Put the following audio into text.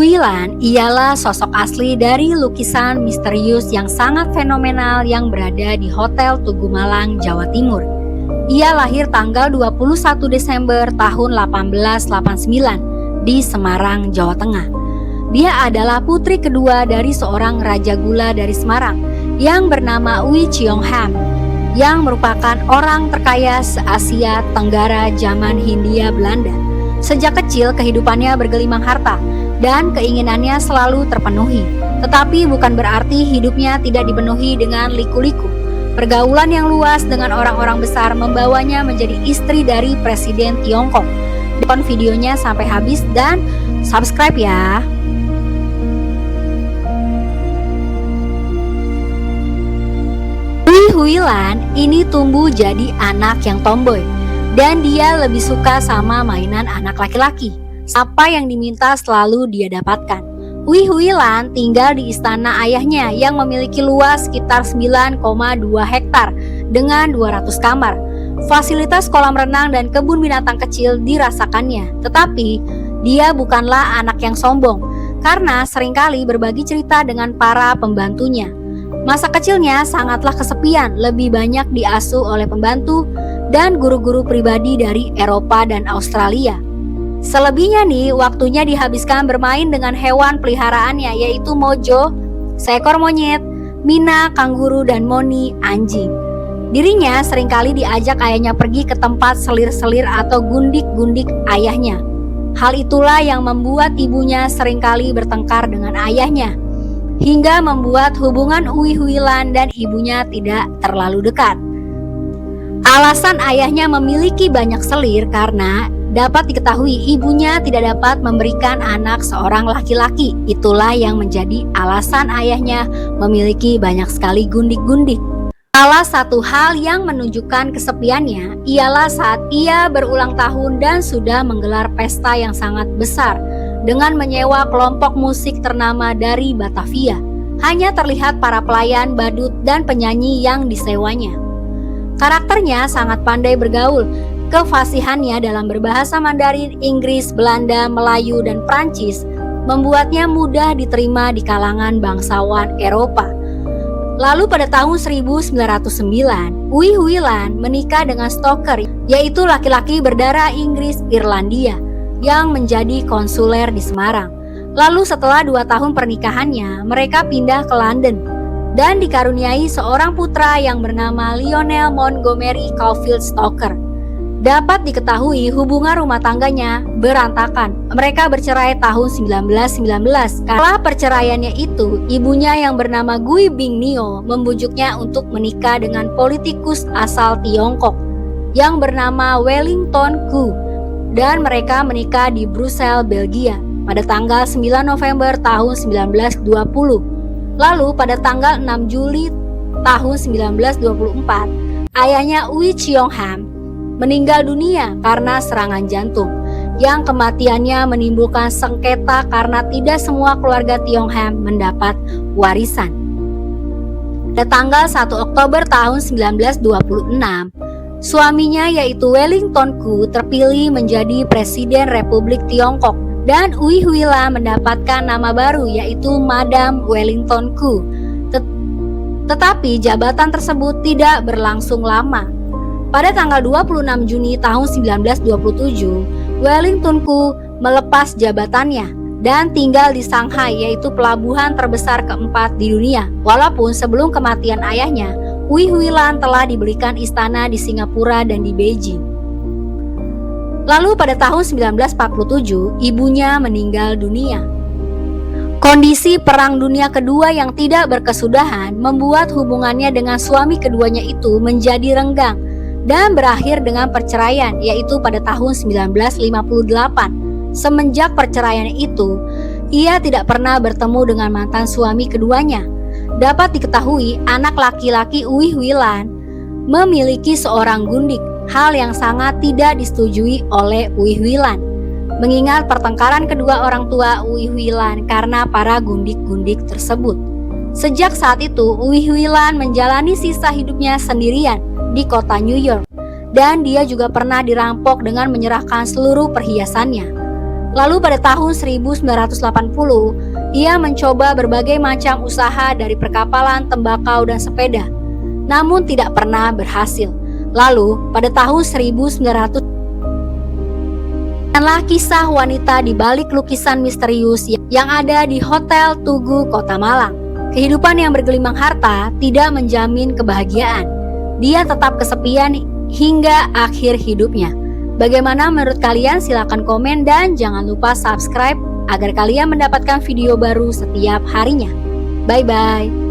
Huilan ialah sosok asli dari lukisan misterius yang sangat fenomenal yang berada di Hotel Tugu Malang, Jawa Timur. Ia lahir tanggal 21 Desember tahun 1889 di Semarang, Jawa Tengah. Dia adalah putri kedua dari seorang raja gula dari Semarang yang bernama Oei Chiyong Ham, yang merupakan orang terkaya se-Asia Tenggara zaman Hindia Belanda. Sejak kecil kehidupannya bergelimang harta dan keinginannya selalu terpenuhi. Tetapi bukan berarti hidupnya tidak dipenuhi dengan liku-liku. Pergaulan yang luas dengan orang-orang besar membawanya menjadi istri dari Presiden Tiongkok. Tonton videonya sampai habis dan subscribe ya. Huilan ini tumbuh jadi anak yang tomboy dan dia lebih suka sama mainan anak laki-laki. Apa yang diminta selalu dia dapatkan. Huilan tinggal di istana ayahnya yang memiliki luas sekitar 9,2 hektar dengan 200 kamar. Fasilitas kolam renang dan kebun binatang kecil dirasakannya. Tetapi dia bukanlah anak yang sombong karena seringkali berbagi cerita dengan para pembantunya. Masa kecilnya sangatlah kesepian, lebih banyak diasuh oleh pembantu dan guru-guru pribadi dari Eropa dan Australia. Selebihnya nih, waktunya dihabiskan bermain dengan hewan peliharaannya, yaitu Mojo, seekor monyet, Mina, kanguru, dan Moni, anjing. Dirinya seringkali diajak ayahnya pergi ke tempat selir-selir atau gundik-gundik ayahnya. Hal itulah yang membuat ibunya seringkali bertengkar dengan ayahnya, hingga membuat hubungan Huilan dan ibunya tidak terlalu dekat. Alasan ayahnya memiliki banyak selir karena dapat diketahui ibunya tidak dapat memberikan anak seorang laki-laki. Itulah yang menjadi alasan ayahnya memiliki banyak sekali gundik-gundik. Salah satu hal yang menunjukkan kesepiannya ialah saat ia berulang tahun dan sudah menggelar pesta yang sangat besar dengan menyewa kelompok musik ternama dari Batavia. Hanya terlihat para pelayan, badut, dan penyanyi yang disewanya. Karakternya sangat pandai bergaul. Kefasihannya dalam berbahasa Mandarin, Inggris, Belanda, Melayu, dan Prancis membuatnya mudah diterima di kalangan bangsawan Eropa. Lalu pada tahun 1909, Huilan menikah dengan Stoker, yaitu laki-laki berdarah Inggris Irlandia yang menjadi konsuler di Semarang. Lalu setelah 2 tahun pernikahannya, mereka pindah ke London dan dikaruniai seorang putra yang bernama Lionel Montgomery Caulfield Stoker. Dapat diketahui hubungan rumah tangganya berantakan. Mereka bercerai tahun 1919. Setelah perceraiannya itu, ibunya yang bernama Gui Bing Nio membujuknya untuk menikah dengan politikus asal Tiongkok yang bernama Wellington Koo, dan mereka menikah di Brussels, Belgia pada tanggal 9 November tahun 1920. Lalu pada tanggal 6 Juli tahun 1924, ayahnya Oei Chiyong Ham meninggal dunia karena serangan jantung, yang kematiannya menimbulkan sengketa karena tidak semua keluarga Tiong Ham mendapat warisan. Pada tanggal 1 Oktober tahun 1926, suaminya yaitu Wellington Koo terpilih menjadi Presiden Republik Tiongkok dan Huilan mendapatkan nama baru yaitu Madam Wellington Koo. Tetapi jabatan tersebut tidak berlangsung lama. Pada tanggal 26 Juni tahun 1927, Wellington Koo melepas jabatannya dan tinggal di Shanghai, yaitu pelabuhan terbesar keempat di dunia. Walaupun sebelum kematian ayahnya, Huilan telah diberikan istana di Singapura dan di Beijing. Lalu pada tahun 1947, ibunya meninggal dunia. Kondisi Perang Dunia Kedua yang tidak berkesudahan membuat hubungannya dengan suami keduanya itu menjadi renggang dan berakhir dengan perceraian, yaitu pada tahun 1958. Semenjak perceraian itu, ia tidak pernah bertemu dengan mantan suami keduanya. Dapat diketahui anak laki-laki Huilan memiliki seorang gundik, hal yang sangat tidak disetujui oleh Huilan, mengingat pertengkaran kedua orang tua Huilan karena para gundik-gundik tersebut. Sejak saat itu, Huilan menjalani sisa hidupnya sendirian di kota New York, dan dia juga pernah dirampok dengan menyerahkan seluruh perhiasannya. Lalu pada tahun 1980, ia mencoba berbagai macam usaha dari perkapalan, tembakau, dan sepeda, namun tidak pernah berhasil. Lalu pada tahun 1900 adalah kisah wanita di balik lukisan misterius yang ada di Hotel Tugu, Kota Malang. Kehidupan yang bergelimang harta tidak menjamin kebahagiaan. Dia tetap kesepian hingga akhir hidupnya. Bagaimana menurut kalian? Silahkan komen dan jangan lupa subscribe agar kalian mendapatkan video baru setiap harinya. Bye-bye.